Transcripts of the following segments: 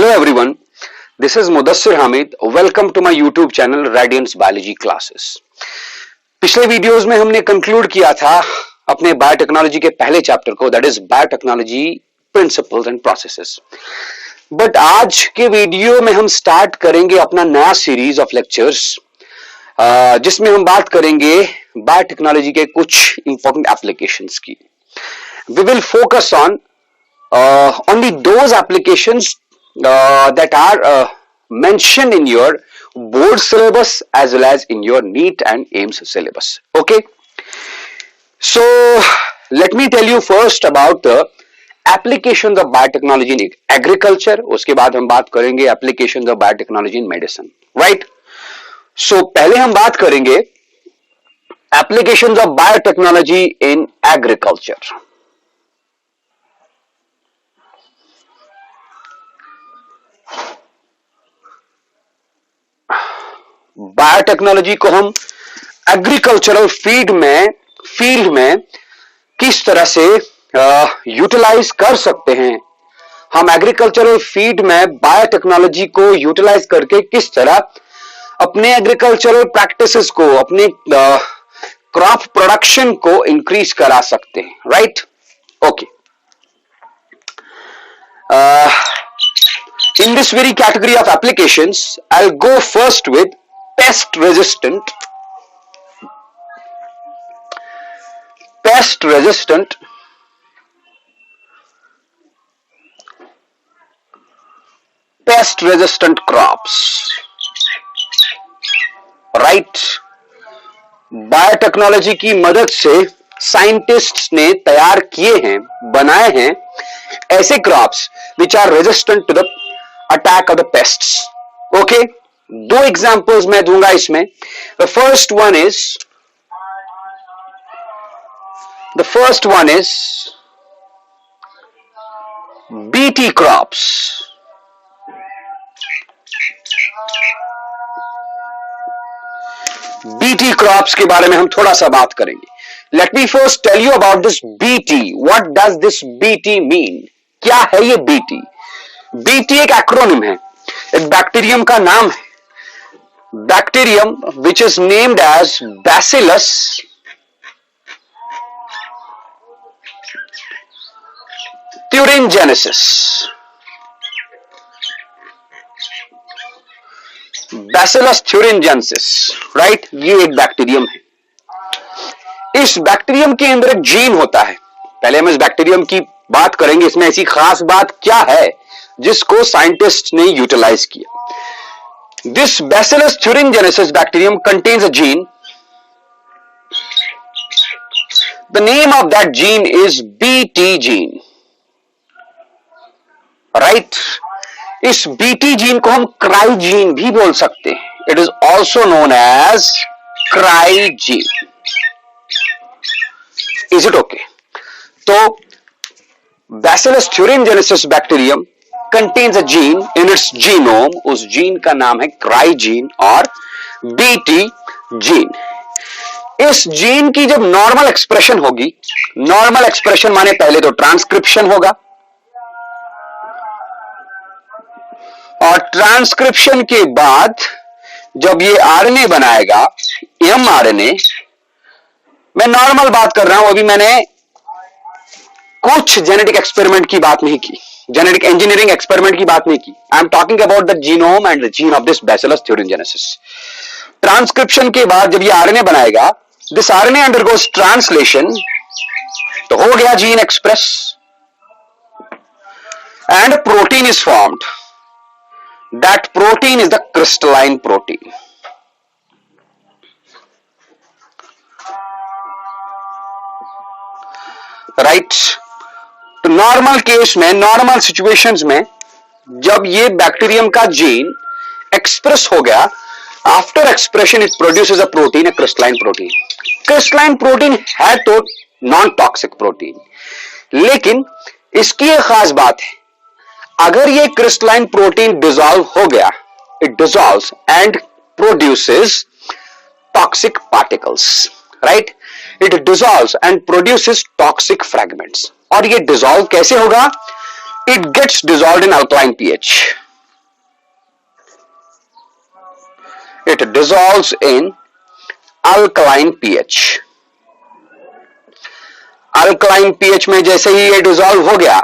Hello everyone, this is Mudassir Hamid. Welcome to my YouTube channel Radiance Biology Classes. पिछले videos में हमने conclude किया था अपने बायोटेक्नोलॉजी के पहले चैप्टर को, that is biotechnology principles and processes. But आज के वीडियो में हम स्टार्ट करेंगे अपना नया सीरीज ऑफ लेक्चर्स जिसमें हम बात करेंगे बायोटेक्नोलॉजी के कुछ इंपॉर्टेंट एप्लीकेशंस की. We will focus on only those applications that are mentioned in your board syllabus as well as in your NEET and AIMS syllabus. Okay, so let me tell you first about the applications of biotechnology in agriculture. उसके बाद हम बात करेंगे applications of biotechnology in medicine, right? So पहले हम बात करेंगे applications of biotechnology in agriculture. Biotechnology को हम एग्रीकल्चरल फील्ड में किस तरह से यूटिलाइज कर सकते हैं, हम एग्रीकल्चरल फील्ड में बायोटेक्नोलॉजी को यूटिलाइज करके किस तरह अपने एग्रीकल्चरल प्रैक्टिसेस को, अपने क्रॉप प्रोडक्शन को इंक्रीज करा सकते हैं, right? Okay, in this very category of applications, I'll go first with pest resistant crops, right? Biotechnology की मदद से साइंटिस्ट्स ने तैयार किए हैं, बनाए हैं ऐसे crops which are resistant to the attack of the pests. Okay, दो एग्जांपल्स मैं दूंगा इसमें. The first one is BT crops. BT crops के बारे में हम थोड़ा सा बात करेंगे. Let me first tell you about this BT. What does this BT mean? क्या है ये BT? BT एक एक्रोनिम है, एक बैक्टीरियम का नाम है. Bacterium which is named as Bacillus thuringiensis. Bacillus thuringiensis, right? ये एक बैक्टीरियम है. इस बैक्टीरियम के अंदर एक जीन होता है. पहले हम इस बैक्टीरियम की बात करेंगे, इसमें ऐसी खास बात क्या है जिसको साइंटिस्ट ने यूटिलाइज किया. This Bacillus thuringiensis bacterium contains a gene. The name of that gene is BT gene, right? इस BT gene को हम cry gene भी बोल सकते हैं. It is also known as cry gene. Is it okay? तो Bacillus thuringiensis bacterium contains a gene in its genome. उस gene का नाम है cry gene और BT gene. इस जीन की जब नॉर्मल एक्सप्रेशन होगी, नॉर्मल एक्सप्रेशन माने पहले तो ट्रांसक्रिप्शन होगा, और ट्रांसक्रिप्शन के बाद जब ये आरएनए बनाएगा, mRNA, मैं नॉर्मल बात कर रहा हूं, अभी मैंने कुछ जेनेटिक एक्सपेरिमेंट की बात नहीं की, जेनेटिक इंजीनियरिंग एक्सपेरिमेंट की बात नहीं की. I am talking about the genome and the gene of this bacillus thuringiensis. Transcription के बाद जब ये आरएनए बनाएगा, दिस आरएनए अंडरगोस ट्रांसलेशन, तो हो गया gene express and protein is formed. That protein is the crystalline protein. Right? तो normal case में, नॉर्मल सिचुएशंस में जब ये बैक्टीरियम का जीन एक्सप्रेस हो गया, after expression it produces a protein, a crystalline protein. Crystalline protein है तो नॉन टॉक्सिक प्रोटीन, लेकिन इसकी एक खास बात है, अगर ये क्रिस्टलाइन प्रोटीन डिसॉल्व हो गया, it dissolves and produces toxic particles, right? It dissolves and produces toxic fragments. और ये डिसॉल्व कैसे होगा? It gets dissolved in alkaline pH. It dissolves in alkaline pH. Alkaline pH में जैसे ही ये डिसॉल्व हो गया,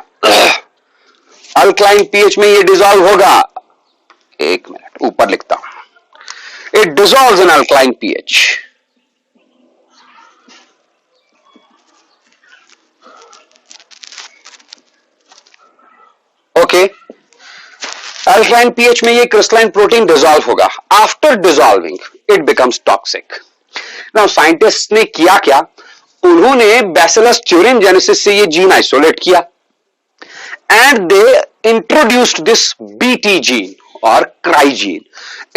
अल्कलाइन पीएच में ये डिसॉल्व होगा, एक मिनट ऊपर लिखता हूं, it dissolves in alkaline pH. Okay, alkaline pH में ये क्रिस्टलाइन प्रोटीन डिसॉल्व होगा. After dissolving it becomes toxic. Now scientist ने किया क्या, उन्होंने बैसिलस thuringiensis से ये जीन आइसोलेट किया and they introduced this BT gene और cry gene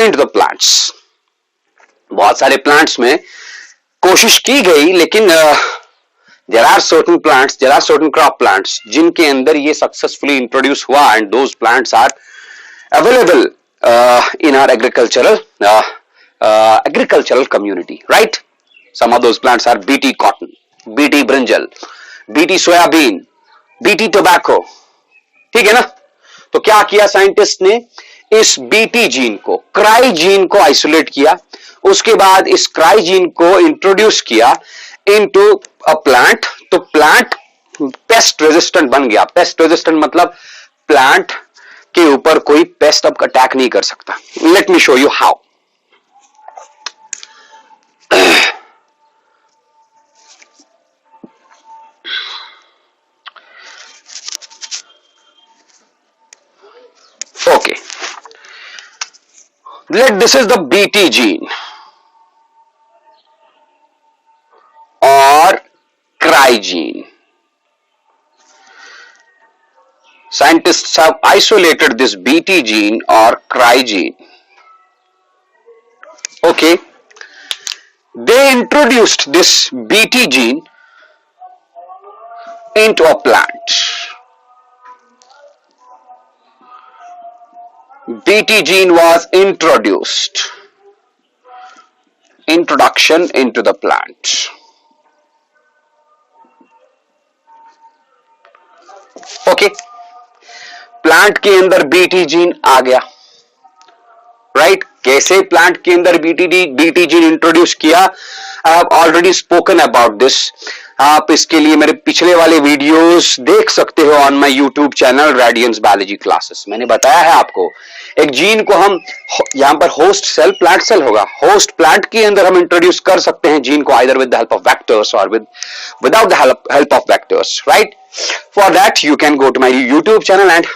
into the plants. बहुत सारे प्लांट्स में कोशिश की गई, लेकिन there are certain plants, there are certain crop plants जिनके अंदर ये सक्सेसफुली इंट्रोड्यूस हुआ and those plants are available in our agricultural community, right? Some of those plants are BT cotton, BT brinjal, BT soybean, BT tobacco. ठीक है ना? तो क्या किया साइंटिस्ट ने, इस BT जीन को, क्राई जीन को आइसोलेट किया, उसके बाद इस क्राई जीन को इंट्रोड्यूस किया इनटू अ प्लांट. तो प्लांट पेस्ट रेजिस्टेंट बन गया. पेस्ट रेजिस्टेंट मतलब प्लांट के ऊपर कोई पेस्ट अब अटैक नहीं कर सकता. Let me show you how. Okay, this is the BT gene or cry gene. Scientists have isolated this BT gene or cry gene. Okay, they introduced this BT gene into a plant. BT gene was introduced. Introduction into the plant. Okay, plant के अंदर BT gene आ गया, right? कैसे plant के अंदर BT gene introduce किया, I have already spoken about this. आप इसके लिए मेरे पिछले वाले वीडियोस देख सकते हो on my YouTube channel Radiance Biology Classes. मैंने बताया है आपको, एक जीन को हम यहां पर होस्ट सेल, प्लांट सेल होगा, होस्ट प्लांट के अंदर हम इंट्रोड्यूस कर सकते हैं जीन को, either with the help of vectors और without the help of vectors, right? For that you can go to my YouTube channel and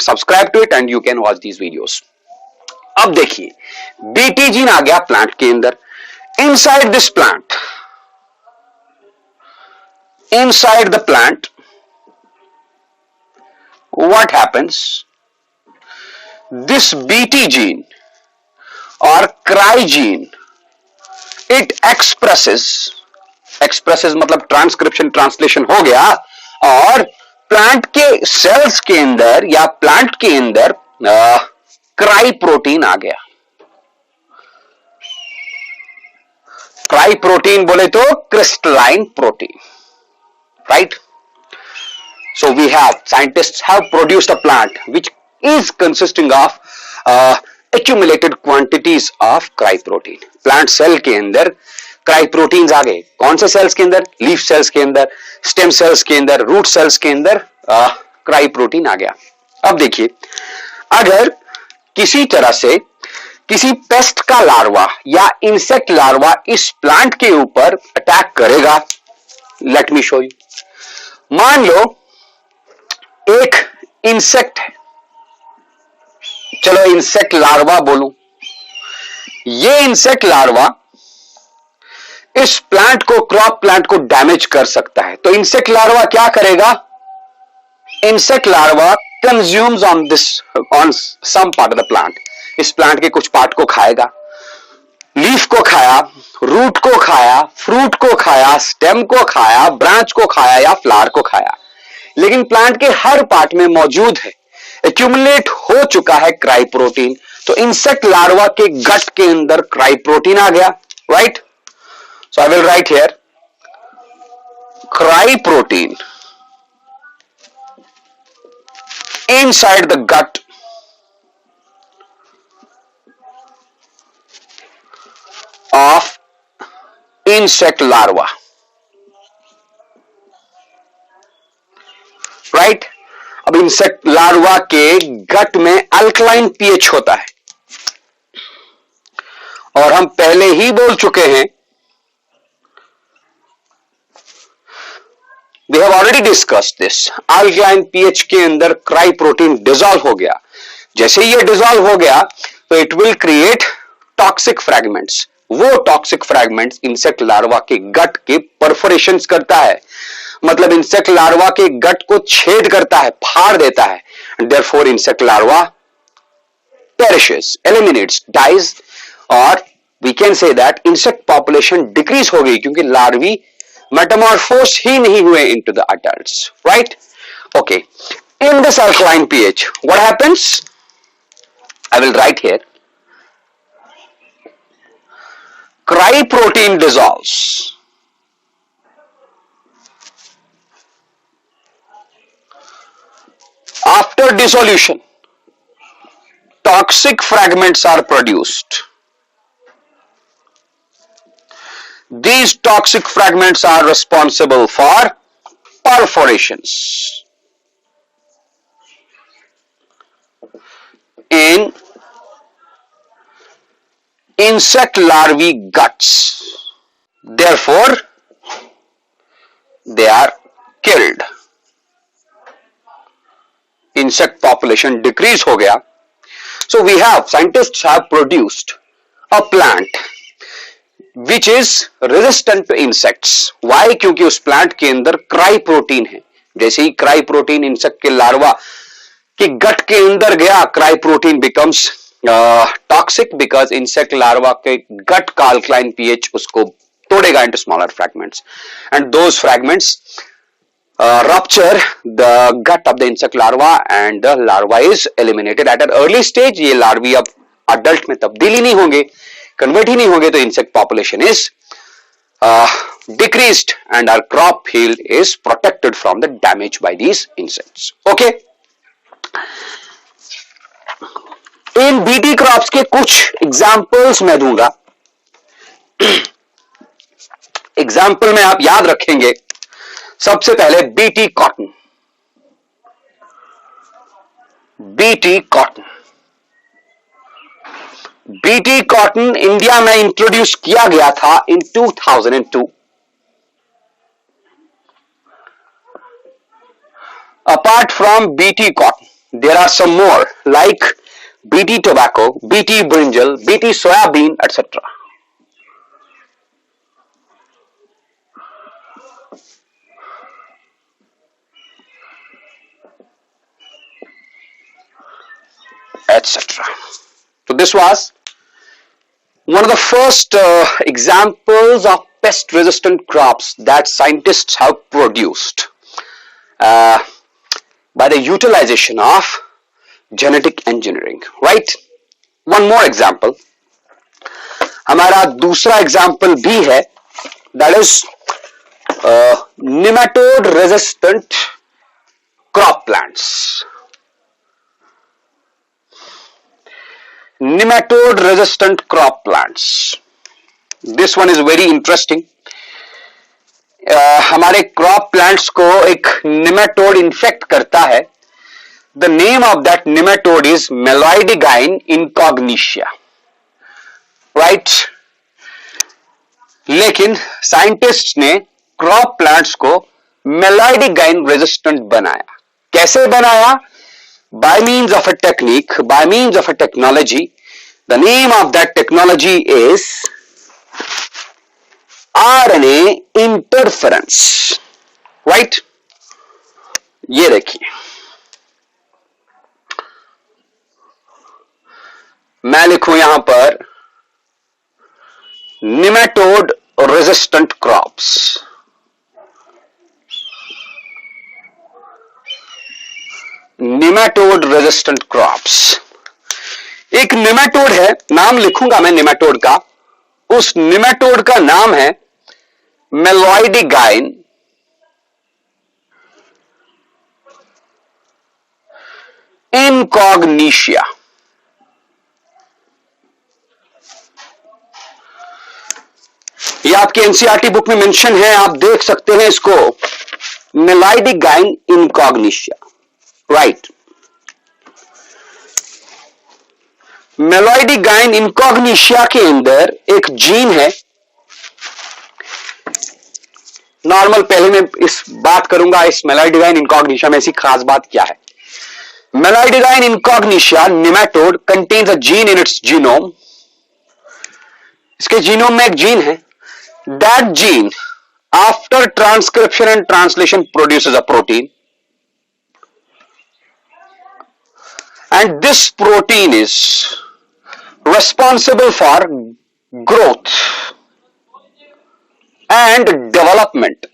subscribe to it and you can watch these videos. अब देखिए, BT gene आ गया plant के अंदर. Inside this plant, inside the plant, what happens? This BT gene or cry gene, it expresses मतलब transcription, translation हो गया और plant के सेल्स के अंदर या प्लांट के अंदर क्राई प्रोटीन आ गया. क्राई प्रोटीन बोले तो crystalline protein, right? So we have, scientists have produced a plant which is consisting of accumulated quantities of cry protein. Plant cell के अंदर क्राई प्रोटीन्स आ गए. कौन से सेल्स के अंदर? लीफ सेल्स के अंदर, स्टेम सेल्स के अंदर, रूट सेल्स के अंदर क्राई प्रोटीन आ गया. अब देखिए, अगर किसी तरह से किसी पेस्ट का लार्वा या इंसेक्ट लार्वा इस प्लांट के ऊपर अटैक करेगा, लेट मी शो यू. मान लो एक इंसेक्ट है, चलो इंसेक्ट लार्वा बोलूं, ये इंसेक्ट लार्वा इस प्लांट को, क्रॉप प्लांट को डैमेज कर सकता है. तो इंसेक्ट लार्वा क्या करेगा? Insect larva consumes on some part of the plant. इस प्लांट के कुछ पार्ट को खाएगा, लीफ को खाया, रूट को खाया, फ्रूट को खाया, स्टेम को खाया, ब्रांच को खाया या फ्लावर को खाया. लेकिन प्लांट के हर पार्ट में मौजूद है, एक्यूमुलेट हो चुका है क्राई प्रोटीन. तो इंसेक्ट लार्वा के गट के अंदर क्राई प्रोटीन आ गया, right? So I will write here cry protein inside the gut insect larva, right. अब इंसेक्ट लार्वा के गट में अल्कलाइन पीएच होता है, और हम पहले ही बोल चुके हैं, we have already discussed this, alkaline pH के अंदर क्राई प्रोटीन डिसॉल्व हो गया। जैसे ही ये डिसॉल्व हो गया तो it will create toxic fragments. वो टॉक्सिक फ्रैगमेंट्स इंसेक्ट लार्वा के गट के परफोरेशंस करता है, मतलब इंसेक्ट लार्वा के गट को छेद करता है, फाड़ देता है। Therefore insect larva perishes, eliminates, dies, और we can say that insect population decrease हो गई, क्योंकि लार्वी मेटामॉर्फोस ही नहीं हुए into the adults, right? Okay, in this alkaline pH, what happens? I will write here. Cry protein dissolves. After dissolution, toxic fragments are produced. These toxic fragments are responsible for perforations in insect larvae guts. Therefore, they are killed. Insect population decrease हो गया. So we have, scientists have produced a plant which is resistant to insects. Why? क्योंकि उस plant के अंदर cry protein है। जैसे ही cry protein insect के larva के गट के अंदर गया, cry protein becomes toxic because insect larva के गट का alkaline pH उसको तोड़ेगा into smaller fragments, and those fragments rupture the gut of the insect larva and the larva is eliminated at an early stage. ये larvae अब adult में तब्दील ही नहीं होंगे, convert ही नहीं होंगे, तो insect population is decreased and our crop yield is protected from the damage by these insects. Okay. In BT crops के कुछ एग्जाम्पल्स मैं दूंगा। एग्जाम्पल में आप याद रखेंगे, सबसे पहले BT cotton. BT cotton, BT cotton India में इंट्रोड्यूस किया गया था इन 2002। Apart from BT cotton there are some more like BT tobacco, BT brinjal, BT soybean, etc. etc. So this was one of the first examples of pest resistant crops that scientists have produced by the utilization of genetic engineering, right? One more example, हमारा दूसरा example भी है, that is nematode resistant crop plants. Nematode resistant crop plants. This one is very interesting. हमारे crop plants को एक nematode infect करता है. The name of that nematode is Meloidigine incognitia, right? लेकिन साइंटिस्ट ने क्रॉप प्लांट्स को Meloidigine resistant बनाया। कैसे बनाया? By means of a technique, by means of a technology. The name of that technology is RNA interference, right? ये देखिए, मैं लिखूं यहां पर nematode resistant crops. Nematode resistant crops, एक निमेटोड है, नाम लिखूंगा मैं निमेटोड का। उस निमेटोड का नाम है मेलोइडिगाइन इनकॉग्निशिया। आपके एनसीईआरटी बुक में मेंशन है, आप देख सकते हैं इसको, मेलाइडिगाइन इनकॉग्निशिया, राइट। मेलाइडिगाइन इनकॉग्निशिया के अंदर एक जीन है। नॉर्मल पहले मैं इस बात करूंगा इस मेलाइडिगाइन इनकॉग्निशिया में ऐसी खास बात क्या है। Meloidogyne incognita nematode contains a gene in its genome. इसके जीनोम में एक जीन है। That gene after transcription and translation produces a protein, and this protein is responsible for growth and development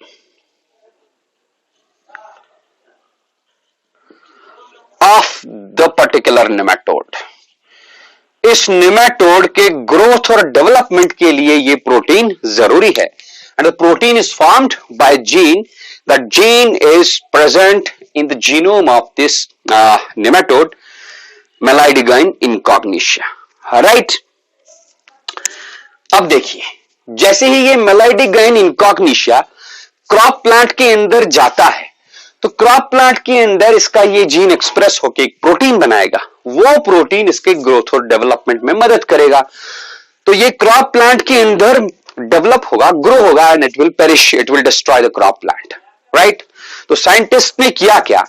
of the particular nematode. इस nematode के growth और development के लिए ये प्रोटीन जरूरी है, and the protein is formed by gene. That gene is present in the genome of this nematode, Meloidigyne incognitia. Right. अब देखिए, जैसे ही ये मेलाइडिगाइन इनकॉग्निशिया क्रॉप प्लांट के अंदर जाता है तो क्रॉप प्लांट के अंदर इसका ये जीन एक्सप्रेस होकर एक प्रोटीन बनाएगा। वो प्रोटीन इसके ग्रोथ और डेवलपमेंट में मदद करेगा। तो ये क्रॉप प्लांट के अंदर डेवलप होगा, ग्रो होगा, and it will perish, it will destroy the crop plant, right. तो साइंटिस्ट ने किया क्या,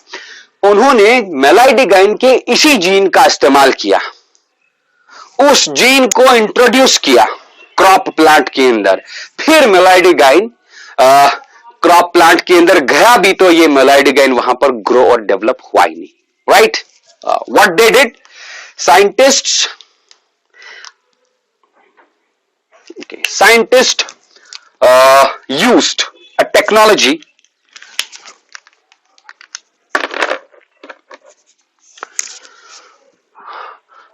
उन्होंने मेलाइडिगाइन के इसी जीन का इस्तेमाल किया, उस जीन को इंट्रोड्यूस किया क्रॉप प्लांट के अंदर। फिर मेलाइडिगाइन क्रॉप प्लांट के अंदर गया भी तो ये मेलाइडिगाइन वहां पर ग्रो और डेवलप हुआ ही नहीं, right. What they did, scientist used a technology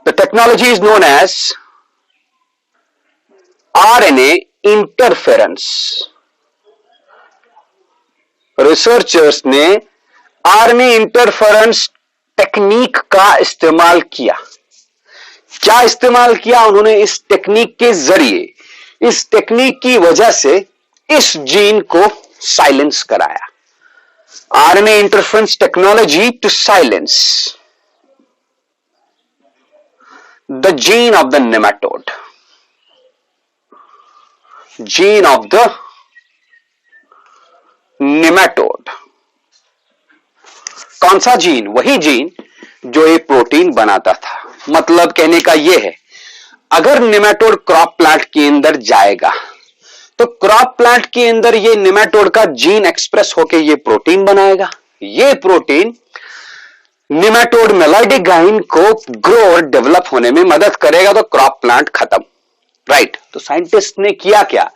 The technology is known as RNA interference. Researchers ने RNA interference टेक्निक का इस्तेमाल किया। क्या इस्तेमाल किया उन्होंने इस टेक्निक के जरिए, इस टेक्निक की वजह से इस जीन को साइलेंस कराया। RNA interference technology to silence the gene of the nematode, gene of the nematode। कौन सा जीन, वही जीन जो ये प्रोटीन बनाता था। मतलब कहने का यह है, अगर नेमाटोड क्रॉप प्लांट के अंदर जाएगा तो क्रॉप प्लांट के अंदर ये नेमाटोड का जीन एक्सप्रेस होकर ये प्रोटीन बनाएगा। ये प्रोटीन नेमाटोड मेलाइडिगाइन को ग्रो और डेवलप होने में मदद करेगा, तो क्रॉप प्लांट खत्म, राइट। तो साइंटिस्ट ने किया क्या,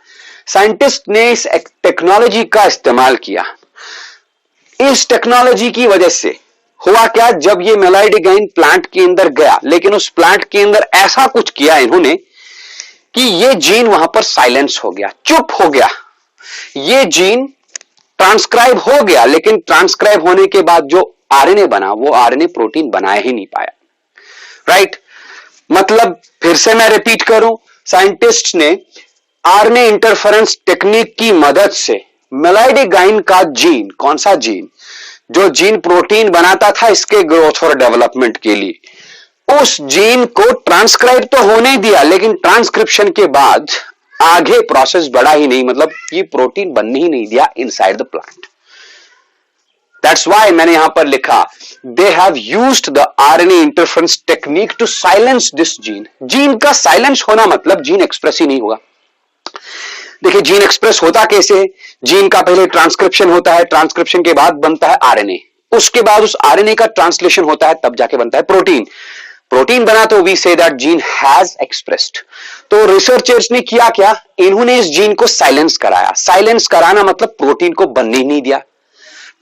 साइंटिस्ट ने इस टेक्नोलॉजी का इस्तेमाल किया। इस टेक्नोलॉजी की वजह से हुआ क्या, जब ये मेलाइडिगाइन प्लांट के अंदर गया, लेकिन उस प्लांट के अंदर ऐसा कुछ किया इन्होंने कि ये जीन वहां पर साइलेंस हो गया, चुप हो गया। ये जीन ट्रांसक्राइब हो गया, लेकिन ट्रांसक्राइब होने के बाद जो आरएनए बना, वो आरएनए प्रोटीन बनाया ही नहीं पाया, राइट। मतलब फिर से मैं रिपीट करूं, साइंटिस्ट ने आरएनए इंटरफेरेंस टेक्निक की मदद से मेलाइडिगाइन का जीन, कौन सा जीन, जो जीन प्रोटीन बनाता था इसके ग्रोथ और डेवलपमेंट के लिए, उस जीन को ट्रांसक्राइब तो होने दिया, लेकिन ट्रांसक्रिप्शन के बाद आगे प्रोसेस बढ़ा ही नहीं, मतलब ये प्रोटीन बनने ही नहीं दिया inside the plant. That's why मैंने यहां पर लिखा, they have used the RNA interference technique to silence this gene. Gene का साइलेंस होना मतलब जीन एक्सप्रेस ही नहीं होगा। देखिए जीन एक्सप्रेस होता कैसे, जीन का पहले ट्रांसक्रिप्शन होता है, ट्रांसक्रिप्शन के बाद बनता है आरएनए, उसके बाद उस आरएनए का ट्रांसलेशन होता है, तब जाके बनता है प्रोटीन। प्रोटीन बना तो we say that gene has expressed. तो रिसर्चर्स ने किया क्या, इन्होंने इस जीन को साइलेंस कराया। साइलेंस कराना मतलब प्रोटीन को बनने ही नहीं दिया।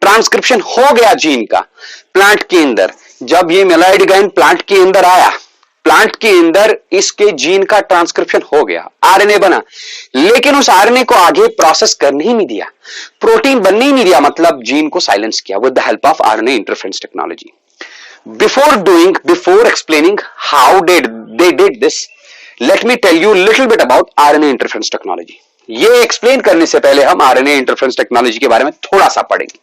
ट्रांसक्रिप्शन हो गया जीन का प्लांट के अंदर। जब ये मेलाइडिगाइन प्लांट के अंदर आया, प्लांट के अंदर इसके जीन का ट्रांसक्रिप्शन हो गया, आरएनए बना, लेकिन उस आरएनए को आगे प्रोसेस करने ही नहीं दिया, प्रोटीन बनने ही नहीं दिया, मतलब जीन को साइलेंस किया with the help of RNA interference technology. Before explaining how they did this, let me tell you a little bit about RNA interference technology. ये एक्सप्लेन करने से पहले हम आरएनए इंटरफेरेंस टेक्नोलॉजी के बारे में थोड़ा सा पढ़ेंगे।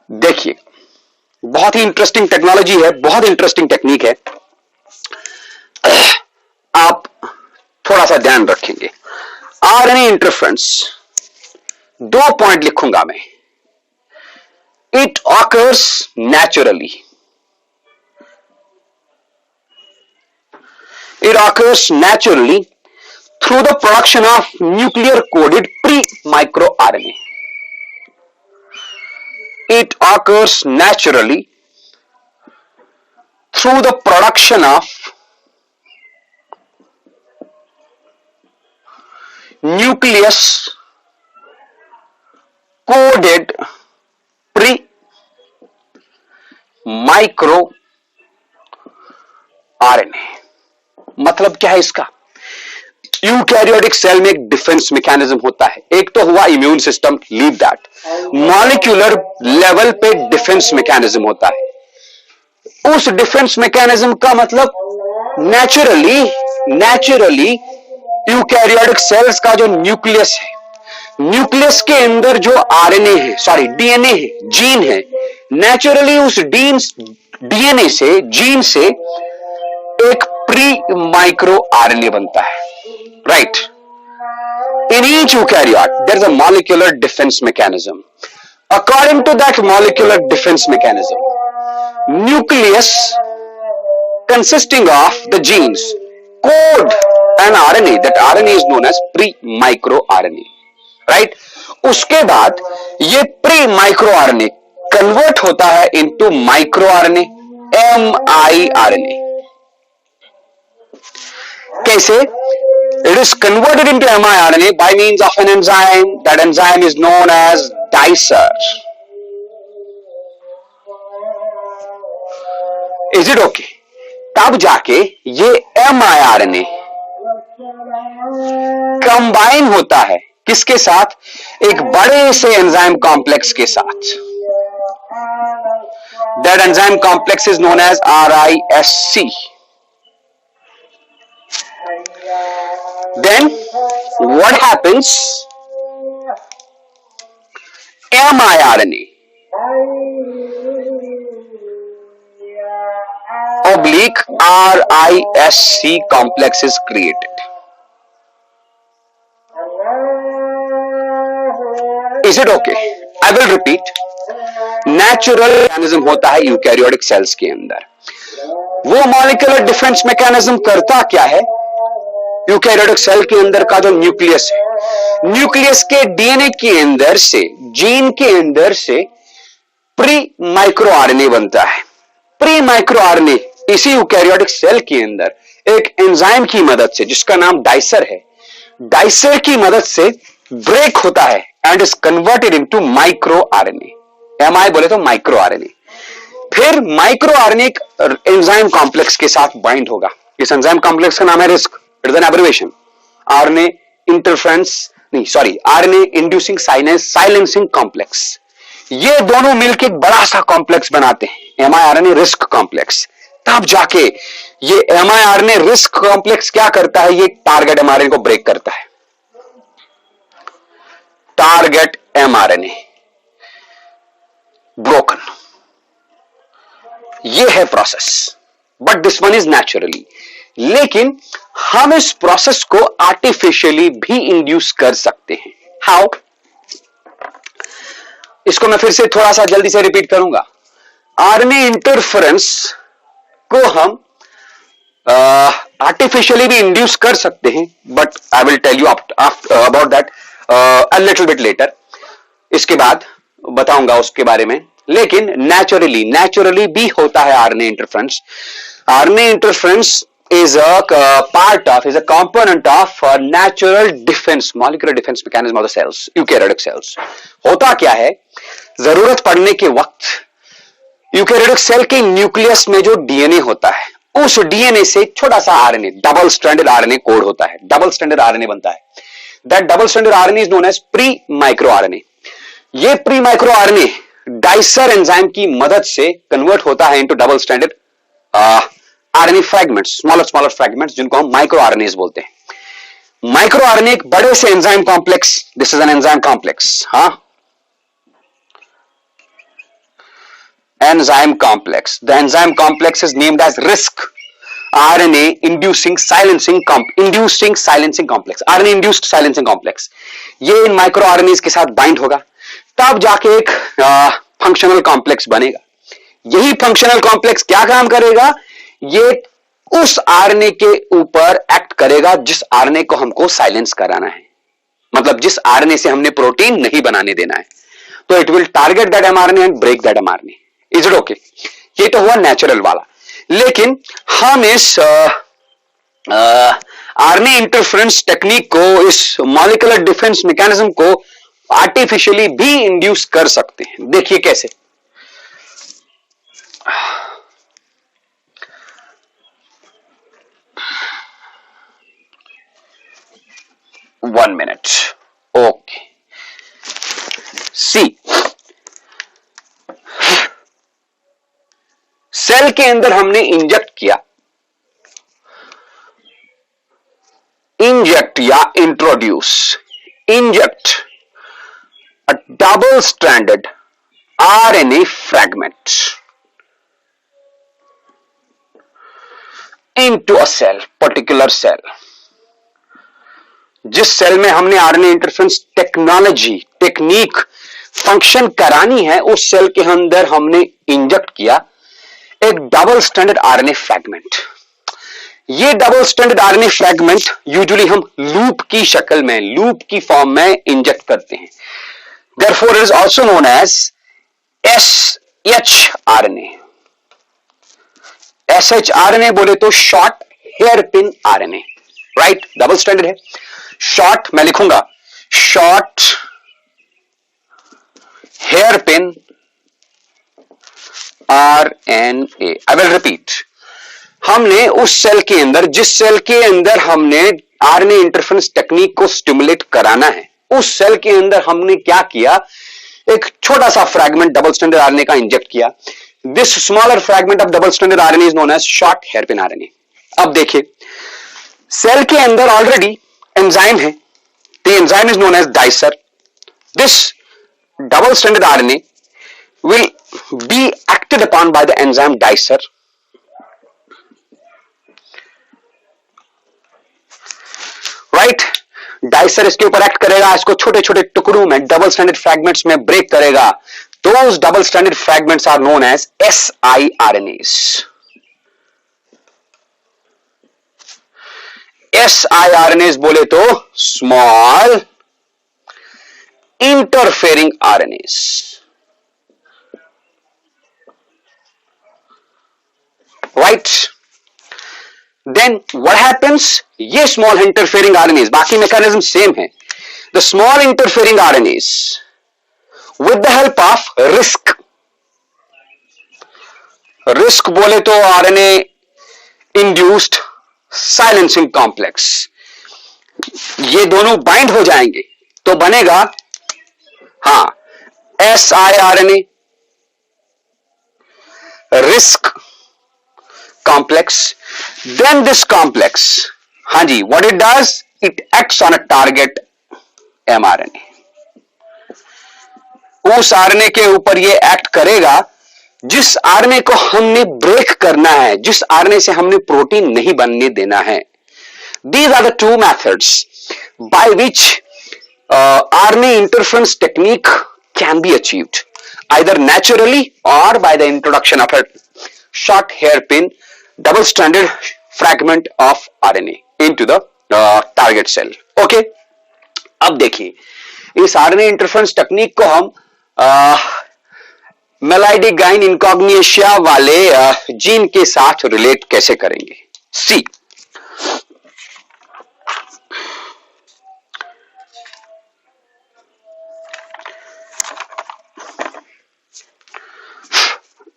देखिए, बहुत ही इंटरेस्टिंग टेक्नोलॉजी है, बहुत इंटरेस्टिंग टेक्निक है। आप थोड़ा सा ध्यान रखेंगे। आरएनए इंटरफेरेंस, 2 पॉइंट लिखूंगा मैं। It occurs naturally, it occurs naturally through the production of nuclear coded pre-microRNA. It occurs naturally through the production of nucleus coded pre-microRNA। मतलब क्या है इसका? यूकैरियोटिक सेल में एक डिफेंस मैकेनिज्म होता है। एक तो हुआ immune system, leave that. Molecular level पे डिफेंस मैकेनिज्म होता है। उस डिफेंस मैकेनिज्म का मतलब नेचुरली यूकैरियोटिक सेल्स का जो न्यूक्लियस है, न्यूक्लियस के अंदर जो आरएनए है, सॉरी डीएनए है, जीन है, नेचुरली उस डीएनए से, जीन से एक प्री माइक्रो आरएनए बनता है, right. In each eukaryote there is a molecular defence mechanism. According to that molecular defence mechanism, nucleus consisting of the genes code an RNA, that RNA is known as pre-micro RNA, right? उसके बाद ये pre-micro-RNA convert होता है into micro-RNA, miRNA। कैसे? It is converted into miRNA by means of an enzyme. That enzyme is known as dicer. Is it okay? तब जाके ये miRNA combine होता है किसके साथ? एक बड़े से एंजाइम कॉम्प्लेक्स के साथ। That enzyme complex is known as RISC. Then what happens? miRNA oblique RISC complex is created. Is it okay? I will repeat. Natural mechanism होता है यूकैरियोटिक सेल्स के अंदर। वो मॉलिक्यूलर डिफेंस मैकेनिज्म करता क्या है? यूकैरियोटिक सेल के अंदर का जो न्यूक्लियस है, न्यूक्लियस के डीएनए के अंदर से, जीन के अंदर से प्री माइक्रो आरएनए बनता है। प्री माइक्रो आरएनए इसी यूकैरियोटिक सेल के अंदर एक एंजाइम की मदद से, जिसका नाम डाइसर है, डाइसर की मदद से ब्रेक होता है and is converted into micro RNA. MI बोले तो माइक्रो आरएनए। फिर माइक्रो आरएनए एक एंजाइम कॉम्प्लेक्स के साथ बाइंड होगा। इस एंजाइम कॉम्प्लेक्स का नाम है RISC, it is an abbreviation. RNA interference नहीं, sorry, RNA inducing silencing complex. ये दोनों मिलकर एक बड़ा सा कॉम्प्लेक्स बनाते हैं, एमआईआरएनए रिस्क कॉम्प्लेक्स। तब जाके ये एमआईआरएनए रिस्क कॉम्प्लेक्स क्या करता है? ये टारगेट एमआरएनए को ब्रेक करता है। टारगेट एमआरएनए ब्रोकन, ये है process, but this one is naturally. लेकिन हम इस प्रोसेस को आर्टिफिशियली भी इंड्यूस कर सकते हैं। हाउ? इसको मैं फिर से थोड़ा सा जल्दी से रिपीट करूंगा। आरएनए इंटरफेरेंस को हम आर्टिफिशियली भी इंड्यूस कर सकते हैं, but I will tell you about that a little bit later. इसके बाद बताऊंगा उसके बारे में। लेकिन नेचुरली भी होता है RNA interference. RNA interference is a component of natural defense, molecular defense mechanism of the cells, eukaryotic cells। होता क्या है? जरूरत पड़ने के वक्त यूकैरियोटिक सेल के न्यूक्लियस में जो डीएनए होता है, उस डीएनए से छोटा सा RNA, double stranded RNA code होता है, डबल स्ट्रैंडेड आरएनए बनता है। That double stranded RNA is known as pre micro RNA. ये pre micro RNA dicer enzyme की मदद से कन्वर्ट होता है into double stranded RNA fragments, smaller fragments, जिनको हम माइक्रो आरएनएस बोलते हैं। माइक्रो आरएनए एक बड़े से enzyme complex, this is an enzyme complex, हाँ, enzyme complex. The enzyme complex is named as RISC, RNA inducing silencing complex, RNA induced silencing complex. ये इन micro RNS के साथ बाइंड होगा, तब जाके एक फंक्शनल कॉम्प्लेक्स बनेगा. यही फंक्शनल कॉम्प्लेक्स क्या काम करेगा, ये उस आरएनए के ऊपर एक्ट करेगा जिस आरएनए को हमको साइलेंस कराना है, मतलब जिस आरएनए से हमने प्रोटीन नहीं बनाने देना है. तो it will target that mRNA and break that mRNA. Is it okay? ये तो हुआ नेचुरल वाला. लेकिन हम इस आरएनए इंटरफेरेंस टेक्निक को, इस मॉलिक्यूलर डिफेंस मैकेनिज्म को आर्टिफिशियली भी इंड्यूस कर सकते हैं. देखिए कैसे. One minute. Okay, see, cell के अंदर हमने इंजेक्ट किया, इंजेक्ट या introduce, inject a double stranded RNA fragment into a cell, particular cell. जिस सेल में हमने आरएनए इंटरफेरेंस टेक्निक फंक्शन करानी है, उस सेल के अंदर हमने इंजेक्ट किया एक डबल स्ट्रैंडेड आरएनए फ्रैगमेंट. ये double stranded RNA fragment usually हम लूप की शक्ल में, लूप की फॉर्म में इंजेक्ट करते हैं. Therefore it is also known as SHRNA. SHRNA बोले तो short hair pin RNA, right? Double stranded है. शॉर्ट मैं लिखूंगा, short hair pin RNA. I will repeat. हमने उस सेल के अंदर, जिस सेल के अंदर हमने आरएनए इंटरफेरेंस टेक्निक को स्टिमुलेट कराना है, उस सेल के अंदर हमने क्या किया, एक छोटा सा फ्रैगमेंट डबल स्ट्रैंडेड आरएनए का इंजेक्ट किया. This smaller fragment of double stranded RNA is known as short hair pin RNA. अब देखिए, सेल के अंदर ऑलरेडी एंजाइम है. The enzyme is known as dicer. This double stranded RNA will be acted upon by the enzyme dicer. Right? Dicer इसके ऊपर act करेगा, इसको छोटे छोटे टुकड़ों में, डबल स्ट्रैंडेड फ्रैगमेंट्स में ब्रेक करेगा. Those double stranded fragments are known as siRNAs. siRNAs बोले तो small interfering RNAs. Right? Then what happens? ये small interfering RNAs, बाकी mechanism same है. The small interfering RNAs with the help of RISC बोले तो RNA induced silencing complex, ये दोनों bind हो जाएंगे तो बनेगा हाँ siRNA RISC complex. Then this complex, हाँ जी, what it does, it acts on a target mRNA. उस आरएनए के ऊपर ये एक्ट करेगा जिस आरएनए को हमने ब्रेक करना है, जिस आरएनए से हमने प्रोटीन नहीं बनने देना है. These are the two methods by which RNA interference technique can be achieved, either naturally or by the introduction of a short hairpin double-stranded fragment of RNA into the target cell. Okay? अब देखिए, इस RNA interference technique को हम मेलाइडिगाइन इनकॉग्निशिया वाले gene के साथ relate कैसे करेंगे. सी,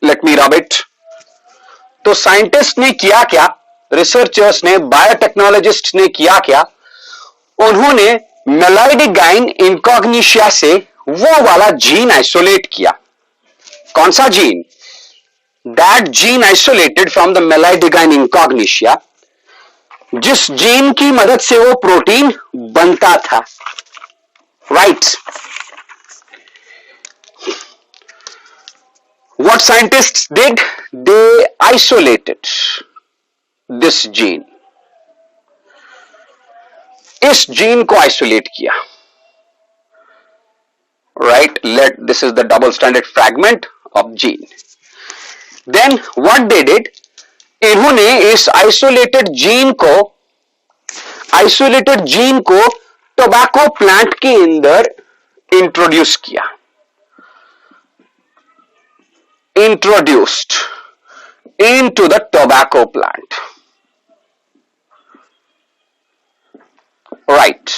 लेट मी रब इट. तो साइंटिस्ट ने किया क्या, रिसर्चर्स ने, बायोटेक्नोलॉजिस्ट ने किया क्या, उन्होंने मेलाइडिगाइन इनकॉग्निशिया से वो वाला जीन आइसोलेट किया. कौन सा gene? That gene isolated from the Meloidogyne incognita जिस जीन की मदद से वो प्रोटीन बनता था, right. What scientists did? They isolated this gene. इस जीन को आइसोलेट किया, right? This is the double stranded fragment of gene. Then what they did? इन्होंने इस आइसोलेटेड जीन को टोबैको प्लांट के अंदर इंट्रोड्यूस किया, introduced into the tobacco plant, right?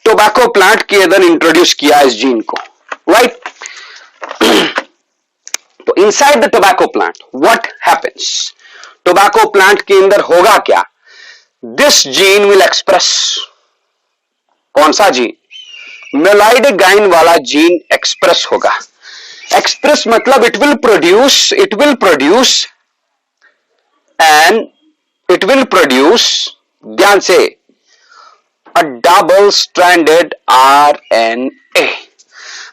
Tobacco plant के अंदर इंट्रोड्यूस किया इस जीन को, राइट? तो inside the tobacco plant what happens? Tobacco plant के अंदर होगा क्या? दिस जीन विल एक्सप्रेस, कौन सा जीन? मेलाइडिक गाइन वाला जीन एक्सप्रेस होगा। एक्सप्रेस मतलब इट विल प्रोड्यूस ध्यान से, अ डबल स्ट्रैंडेड आरएनए।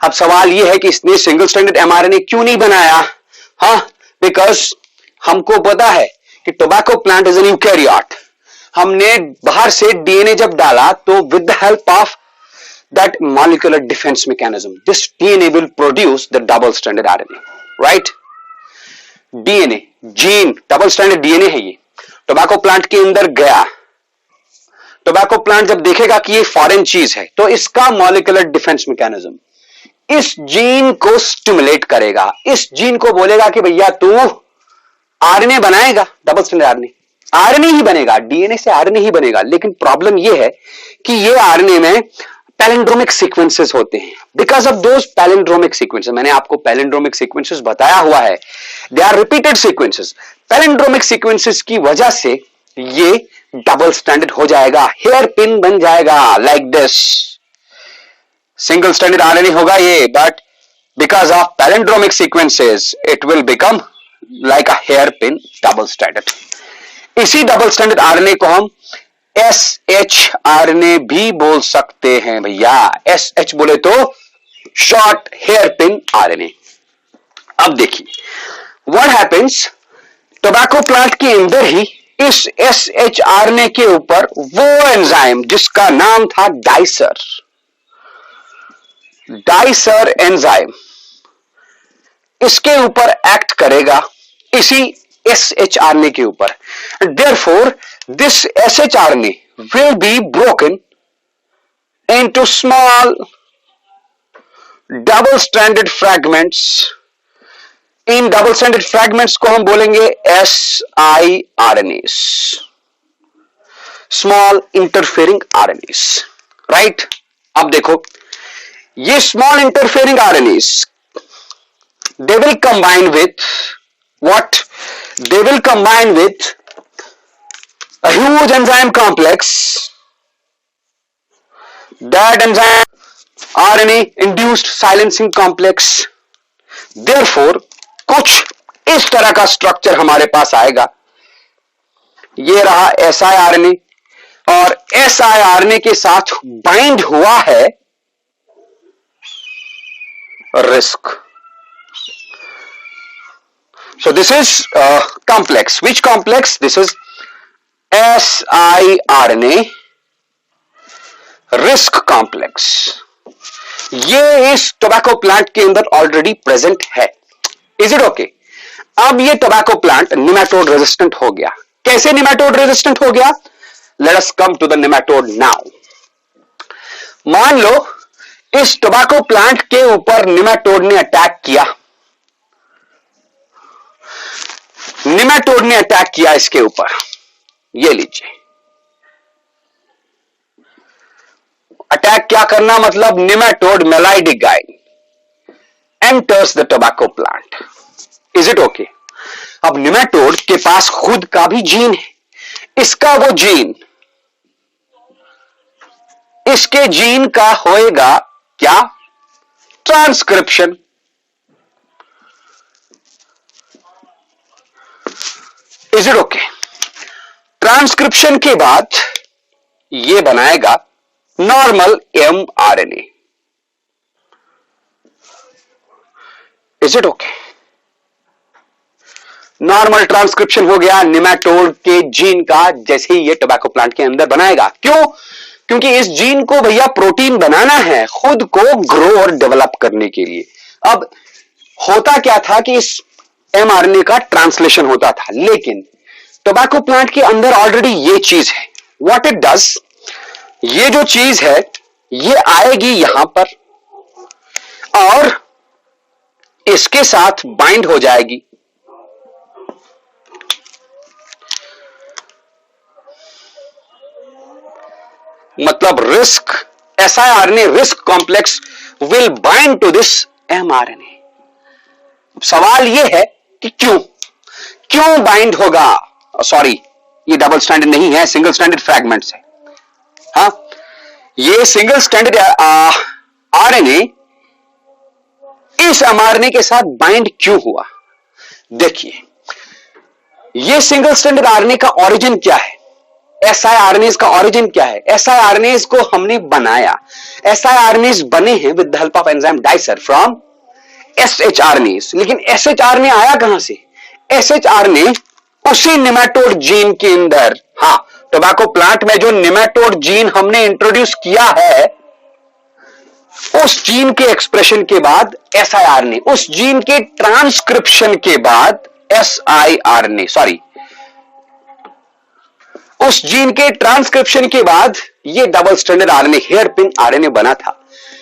अब सवाल यह है कि इसने सिंगल स्ट्रैंडेड एमआरएनए क्यों नहीं बनाया? हाँ, बिकॉज हमको पता है कि tobacco plant is an eukaryote. हमने बाहर से डीएनए जब डाला तो with the help of that molecular defense mechanism, this DNA will produce the double stranded RNA, right? DNA gene double stranded DNA है। ये टोबैको प्लांट के अंदर गया, टोबैको प्लांट जब देखेगा कि ये फॉरेन चीज है तो इसका मॉलिक्यूलर डिफेंस मैकेनिज्म इस जीन को स्टिमुलेट करेगा, इस जीन को बोलेगा कि भैया तू आरएनए बनाएगा, डबल स्ट्रैंडेड आरएनए, आरएनए ही बनेगा, डीएनए से आरएनए ही बनेगा। लेकिन प्रॉब्लम यह है कि ये आरएनए में पैलिंड्रोमिक सीक्वेंसेस होते हैं। Because of those palindromic sequences, मैंने आपको पैलिंड्रोमिक सीक्वेंसेस बताया हुआ है, they are repeated sequences. Palindromic sequences की वजह से ये डबल स्ट्रैंडेड हो जाएगा, हेयर पिन बन जाएगा, like this. Single stranded RNA होगा ये, but because of palindromic sequences it will become like a hairpin, double stranded. इसी डबल स्ट्रैंडेड आरएनए को हम SH आरएनए भी बोल सकते हैं भैया। SH बोले तो शॉर्ट हेयर पिन आरएनए। अब देखिए व्हाट हैपेंस, टोबैको प्लांट के अंदर ही इस SH आरएनए के ऊपर वो एंजाइम जिसका नाम था डाइसर एंजाइम, इसके ऊपर एक्ट करेगा, इसी SH आरएनए के ऊपर। Therefore, this SH RNA will be broken into small double-stranded fragments. In double-stranded fragments को हम बोलेंगे siRNAs, small interfering RNAs, right? अब देखो ये small interfering RNAs, they will combine with what? They will combine with a huge enzyme complex. That enzyme RNA induced silencing complex. Therefore, कुछ इस तरह का स्ट्रक्चर हमारे पास आएगा। ये रहा siRNA और siRNA के साथ बाइंड हुआ है risk. So this is complex. Which complex? This is siRNA RISC complex. ये इस टोबैको प्लांट के अंदर ऑलरेडी प्रेजेंट है। Is it okay? अब ये टोबैको प्लांट निमेटोड रेजिस्टेंट हो गया। कैसे निमेटोड रेजिस्टेंट हो गया? Let us come to the nematode now. मान लो इस टोबैको प्लांट के ऊपर निमेटोड ने अटैक किया, निमेटोड ने अटैक किया इसके ऊपर। ये लीजिए, अटैक क्या करना मतलब nematode Meloidogyne enters the tobacco plant. Is it okay? अब निमेटोड के पास खुद का भी जीन है, इसका वो जीन, इसके जीन का होएगा क्या? Transcription. Is it okay? Transcription के बाद ये बनाएगा normal mRNA. Is it okay? Normal transcription हो गया निमेटोड के जीन का, जैसे ही ये टोबैको प्लांट के अंदर बनाएगा. क्यों? क्योंकि इस जीन को भैया प्रोटीन बनाना है खुद को ग्रो और डेवलप करने के लिए. अब होता क्या था कि इस mRNA का ट्रांसलेशन होता था, लेकिन टोबैको प्लांट के अंदर ऑलरेडी ये चीज है. व्हाट इट डज, ये जो चीज है ये आएगी यहां पर और इसके साथ बाइंड हो जाएगी. मतलब RISC siRNA RISC complex will bind to this mRNA. सवाल यह है कि क्यों बाइंड होगा. सॉरी, ये डबल स्टैंडर्ड नहीं है, सिंगल स्टैंडर्ड फ्रैगमेंट्स है. हाँ, ये सिंगल स्टैंडर्ड RNA इस mRNA के साथ बाइंड क्यों हुआ. देखिए, ये सिंगल स्टैंडर्ड RNA का ओरिजिन क्या है, siRNAs का ओरिजिन क्या है. siRNAs को हमने बनाया, siRNAs बने हैं with the help of enzyme dicer from shRNAs. लेकिन shRNA आया कहां से? shRNA उसी निमेटोड जीन के अंदर, हाँ, टोबैको प्लांट में जो निमेटोड जीन हमने इंट्रोड्यूस किया है उस जीन के एक्सप्रेशन के बाद siRNA, उस जीन के ट्रांसक्रिप्शन के बाद siRNA, सॉरी, उस जीन के ट्रांसक्रिप्शन के बाद ये double standard RNA, hair pin RNA बना था.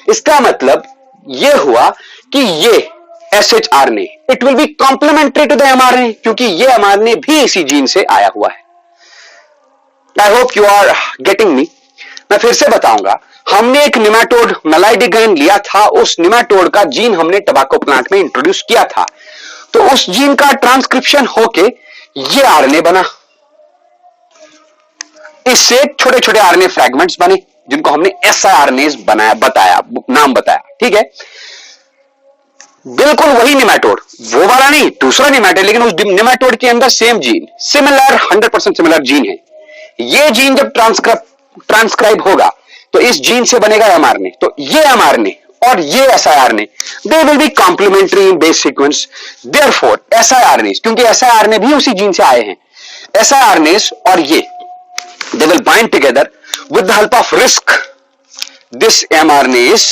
इसका मतलब यह हुआ कि ये shRNA it will be complementary to the mRNA, क्योंकि ये mRNA भी इसी जीन से आया हुआ है. I hope you are getting me. मैं फिर से बताऊंगा, हमने एक निमेटोड मेलाइडिगन लिया था, उस निमेटोड का जीन हमने टोबैको प्लांट में इंट्रोड्यूस किया था, तो उस जीन का ट्रांसक्रिप्शन होके ये RNA बना. इससे छोटे छोटे RNA फ्रैगमेंट्स बने जिनको हमने siRNAs बनाया, बताया, नाम बताया. ठीक है, बिल्कुल वही निमेटोड, वो वाला नहीं, दूसरा निमेटोड, लेकिन उस निमेटोड के अंदर same gene, similar, 100% similar gene है. ये जीन जब ट्रांसक्राइब होगा तो इस जीन से बनेगा mRNA. तो ये mRNA और ये siRNA they will be complementary in base sequence. Therefore siRNAs, क्योंकि siRNA भी उसी जीन से आए हैं, siRNAs और ये they will bind together with the help of RISC. This mRNA is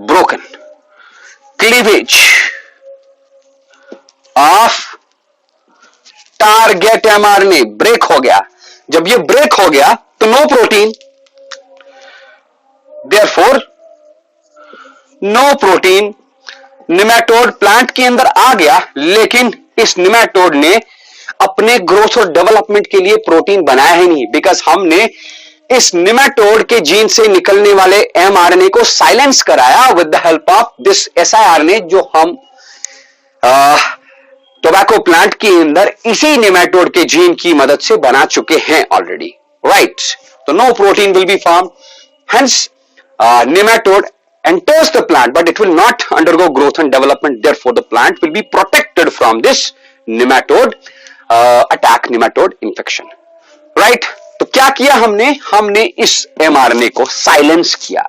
broken. Cleavage of target mRNA break हो गया. जब ये ब्रेक हो गया तो no protein, therefore no protein. Nematode plant के अंदर आ गया, लेकिन इस निमेटोड ने अपने ग्रोथ और डेवलपमेंट के लिए प्रोटीन बनाया ही नहीं, बिकॉज हमने इस निमेटोड के जीन से निकलने वाले mRNA को साइलेंस कराया with the help of this siRNA, जो हम टोबैको प्लांट के अंदर इसी निमेटोड के जीन की मदद से बना चुके हैं ऑलरेडी. राइट, तो no protein will be form, hence nematode enters the plant but it will not undergo growth and development, therefore the plant will be protected from this nematode attack, nematode infection. right, तो क्या किया हमने इस mRNA को silence किया.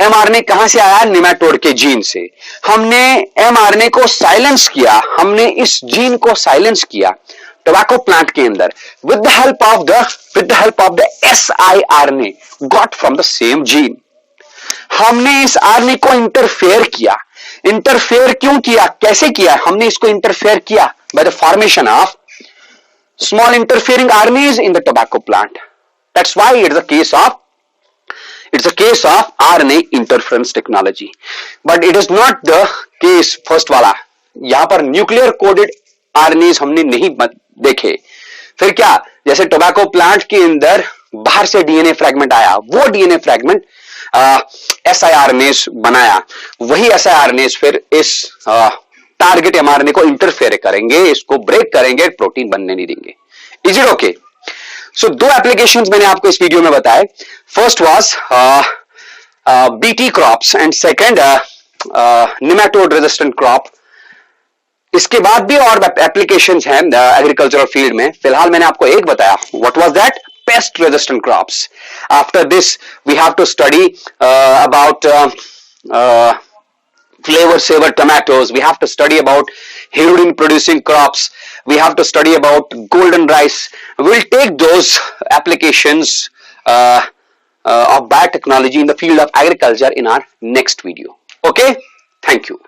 mRNA कहां से आया? निमेटोड के जीन से. हमने mRNA को साइलेंस किया, हमने इस जीन को साइलेंस किया टोबैको प्लांट के अंदर with the help of the siRNA got from the same gene. हमने इस RNA को इंटरफेयर किया. इंटरफेयर क्यों किया, कैसे किया? हमने इसको इंटरफेयर किया by the formation of small interfering RNAs in the tobacco plant. That's why it's a case of RNA interference technology. But it is not the case first वाला. यहां पर न्यूक्लियर कोडेड RNAs हमने नहीं देखे. फिर क्या, जैसे टोबैको प्लांट के अंदर बाहर से DNA फ्रैगमेंट आया, वो DNA फ्रैगमेंट siRNAs बनाया, वही siRNAs फिर इस टारगेट mRNA को इंटरफेयर करेंगे, इसको ब्रेक करेंगे, प्रोटीन बनने नहीं देंगे. Is it okay? सो दो एप्लीकेशंस मैंने आपको इस वीडियो में बताए. First was BT crops and second nematode resistant crop. इसके बाद भी और एप्लीकेशंस हैं एग्रीकल्चरल फील्ड में, फिलहाल मैंने आपको एक बताया. What was that? Pest resistant crops. After this we have to study about flavor saver tomatoes. We have to study about heroin producing crops. We have to study about golden rice. We'll take those applications of biotechnology in the field of agriculture in our next video. Okay, thank you.